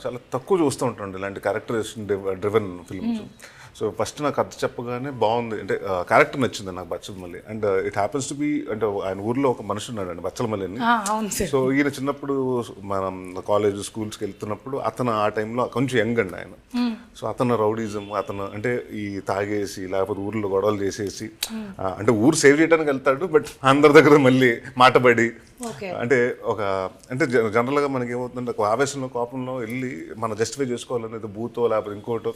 చాలా తక్కువ చూస్తూ ఉంటాను ఇలాంటి characterization driven films. So first నాకు కథ చెప్పగానే బాగుంది, అంటే క్యారెక్టర్ నచ్చింది నాకు Bachhalamalli. And it happens to be, అంటే ఆయన ఊర్లో ఒక మనిషి ఉన్నాడండి బచ్చలమల్లి అని. సో ఈయన చిన్నప్పుడు మనం కాలేజ్ స్కూల్స్కి వెళ్తున్నప్పుడు అతను ఆ టైంలో కొంచెం యంగ్ అండి ఆయన. సో అతను రౌడీజం, అతను అంటే ఈ తాగేసి లేకపోతే ఊర్లో గొడవలు చేసేసి, అంటే ఊరు సేవ్ చేయడానికి వెళ్తాడు, బట్ అందరి దగ్గర మళ్ళీ మాటబడి, అంటే ఒక అంటే జనరల్గా మనకి ఏమవుతుందంటే ఒక ఆవేశంలో కోపంలో వెళ్ళి మనం జస్టిఫై చేసుకోవాలనేది బూతో లేకపోతే ఇంకోటో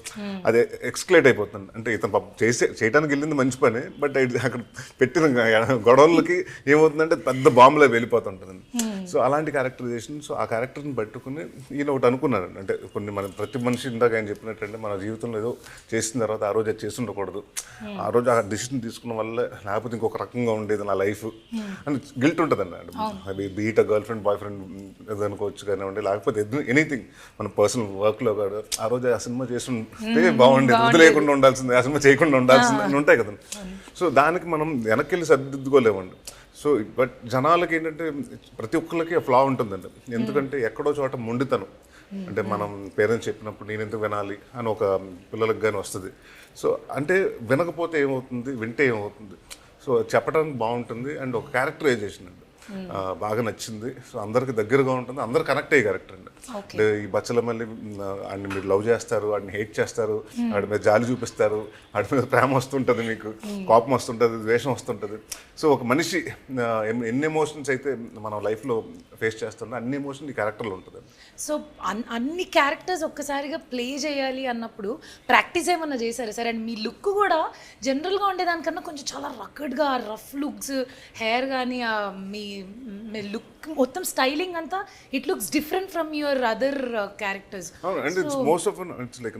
అదే ఎక్స్క్లేట్ అయిపోతుంది. అంటే ఇతను చేయడానికి వెళ్ళింది మంచి పని, బట్ అక్కడ పెట్టిన గొడవలకి ఏమవుతుందంటే పెద్ద బాంబులో వెళ్ళిపోతుంటుంది. సో అలాంటి క్యారెక్టరైజేషన్. సో ఆ క్యారెక్టర్ని పట్టుకుని ఈయన ఒకటి అనుకున్నాను, అంటే కొన్ని మన ప్రతి మనిషి ఇందాక ఆయన చెప్పినట్టంటే మన జీవితంలో ఏదో చేసిన తర్వాత ఆ రోజు అది చేసి ఉండకూడదు, ఆ రోజు ఆ డిసిషన్ తీసుకున్న వల్ల లేకపోతే ఇంకొక రకంగా ఉండేది నా లైఫ్ అని గిల్ట్ ఉంటుందండి. అది beat girl friend boy friend అనుకోవచ్చు కానివ్వండి, లేకపోతే ఎనీథింగ్ మన పర్సనల్ వర్క్లో కూడా ఆ రోజు ఆ సినిమా చేస్తుంటే బాగుండేది, వదిలేయకుండా ఉండాల్సింది, ఆ సినిమా చేయకుండా ఉండాల్సింది అని ఉంటాయి కదండి. సో దానికి మనం వెనక్కి వెళ్ళి సర్దిద్దుకోలేమండి. సో బట్ జనాలకి ఏంటంటే ప్రతి ఒక్కరికి ఫ్లా ఉంటుందండి, ఎందుకంటే ఎక్కడో చోట మొండితనం, అంటే మనం పేరెంట్స్ చెప్పినప్పుడు నేను ఎందుకు వినాలి అని ఒక పిల్లలకు కానీ వస్తుంది. సో అంటే వినకపోతే ఏమవుతుంది, వింటే ఏమవుతుంది. సో చెప్పడానికి బాగుంటుంది. అండ్ ఒక క్యారెక్టరైజేషన్ అండి బాగా నచ్చింది. సో అందరికి దగ్గరగా ఉంటుంది, అందరు కనెక్ట్ అయ్యే క్యారెక్టర్ అండి. అంటే ఈ బచ్చలమల్లి వాడిని మీరు లవ్ చేస్తారు, వాడిని హేట్ చేస్తారు, వాడి మీద జాలి చూపిస్తారు, వాడి మీద ప్రేమ వస్తుంటుంది, మీకు కోపం వస్తుంటుంది, ద్వేషం వస్తుంటుంది. సో ఒక మనిషి ఎన్ని ఎమోషన్స్ అయితే మనం లైఫ్లో ఫేస్ చేస్తుందో అన్ని ఎమోషన్ ఈ క్యారెక్టర్లో ఉంటుంది. సో అన్ని క్యారెక్టర్స్ ఒక్కసారిగా ప్లే చేయాలి అన్నప్పుడు ప్రాక్టీస్ ఏమన్నా చేశారు సార్? అండ్ మీ లుక్ కూడా జనరల్గా ఉండేదానికన్నా కొంచెం చాలా రకడ్గా రఫ్ లుక్స్, హెయిర్ కానీ మీ లుక్ మొత్తం స్టైలింగ్ అంతా it looks different from your other characters. And it's most of its like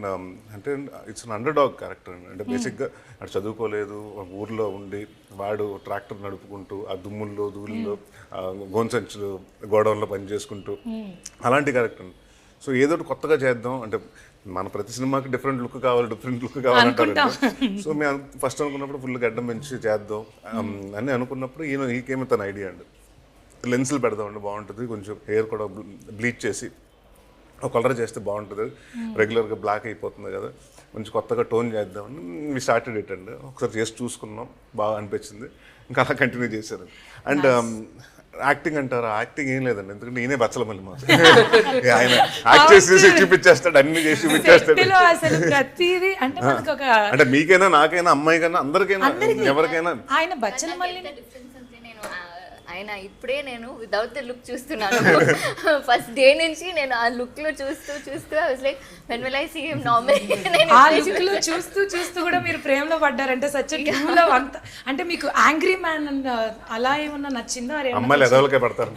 అంటే it's an underdog character అంటే బేసిక్గా అటు చదువుకోలేదు, ఊర్లో ఉండి వాడు ట్రాక్టర్ నడుపుకుంటూ ఆ దుమ్ముల్లో ధూళిలో గోన్సంచులు గోడౌన్లో పని చేసుకుంటూ అలాంటి క్యారెక్టర్. సో ఏదో కొత్తగా చేద్దాం అంటే మన ప్రతి సినిమాకి డిఫరెంట్ లుక్ కావాలంటారు. సో మేము ఫస్ట్ అనుకున్నప్పుడు ఫుల్ గడ్డం పెంచి చేద్దాం అని అనుకున్నప్పుడు ఈకేమో తన ఐడియా అండి, లెన్సులు పెడదామండి బాగుంటుంది, కొంచెం హెయిర్ కూడా బ్లీచ్ చేసి ఒక కలర్ చేస్తే బాగుంటుంది, రెగ్యులర్గా బ్లాక్ అయిపోతుంది కదా, కొంచెం కొత్తగా టోన్ చేద్దామని మీ స్టార్టెడ్ ఇట్ అండి. ఒకసారి చేసి చూసుకున్నాం, బాగా అనిపించింది, ఇంకా అలా కంటిన్యూ చేశారు. అండ్ యాక్టింగ్ అంటారా, యాక్టింగ్ ఏం లేదండి, ఎందుకంటే నేనే బచ్చలమల్లి మాట ఆయన యాక్ట్ చేసి చూపించేస్తాడు, అన్ని చేసి చూపించేస్తాడు. అంటే మీకైనా నాకైనా అమ్మాయికైనా అందరికైనా ఎవరికైనా ఆయన బచ్చలమల్లి ఆయన ఇప్పుడే నేను వితౌట్ ద లుక్ చూస్తున్నాను. ఫస్ట్ డే నుంచి నేను ఆ లుక్ లో చూస్తూ I was like when will I see him normal. ఆ లుక్ లో చూస్తూ కూడా మీరు ప్రేమలో పడ్డారంటే సచ్ లవ్ అంత, అంటే మీకు యాంగ్రీ మ్యాన్ అలా ఏమన్నా నచ్చిందో? అమ్మాయిలు ఎదవలకే పడతారు.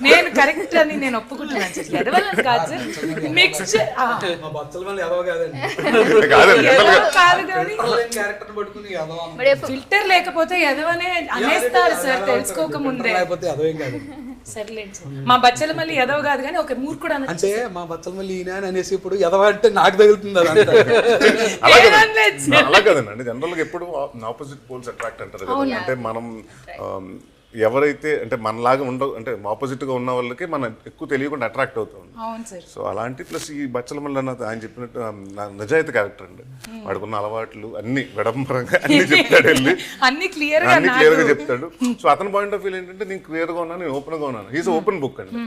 నేను కరెక్ట్ అని నేను ఒప్పుకుంటున్నాను, ఎదవలని కాదు సార్, మిక్స్ ఫిల్టర్ లేకపోతే ఎదవ అనేస్తారు సార్ తెలుసుకోక ముందే. మా బచ్చలమల్లి ఎదవ కాదు కానీ ఒక మూర్ఖుడు అంటే మా బచ్చలమల్లి ఈయన అనేసి ఇప్పుడు ఎదవ అంటే నాకు తగులుతుంది. అలా కదండి, అంటే జనరల్గా ఎప్పుడు ఆపోజిట్ పోల్స్ అట్రాక్ట్ అంటారు కదా. అంటే మనం ఎవరైతే అంటే మనలాగా అంటే ఆపోజిట్గా ఉన్న వాళ్ళకి మనం ఎక్కువ తెలియకుండా అట్రాక్ట్ అవుతాం. సో అలాంటి ప్లస్ ఈ బచ్చలమల్లి అన్న ఆయన చెప్పినట్టు నిజాయితీ క్యారెక్టర్ అండి, వాడుకున్న అలవాట్లు అన్ని విడంబరంగా అన్ని చెప్తాడు, వెళ్ళి అన్ని క్లియర్గా చెప్తాడు. సో అతని పాయింట్ ఆఫ్ వ్యూ ఏంటంటే నేను క్లియర్గా ఉన్నాను, నేను ఓపెన్గా ఉన్నాను, ఈజ్ ఓపెన్ బుక్ అండి.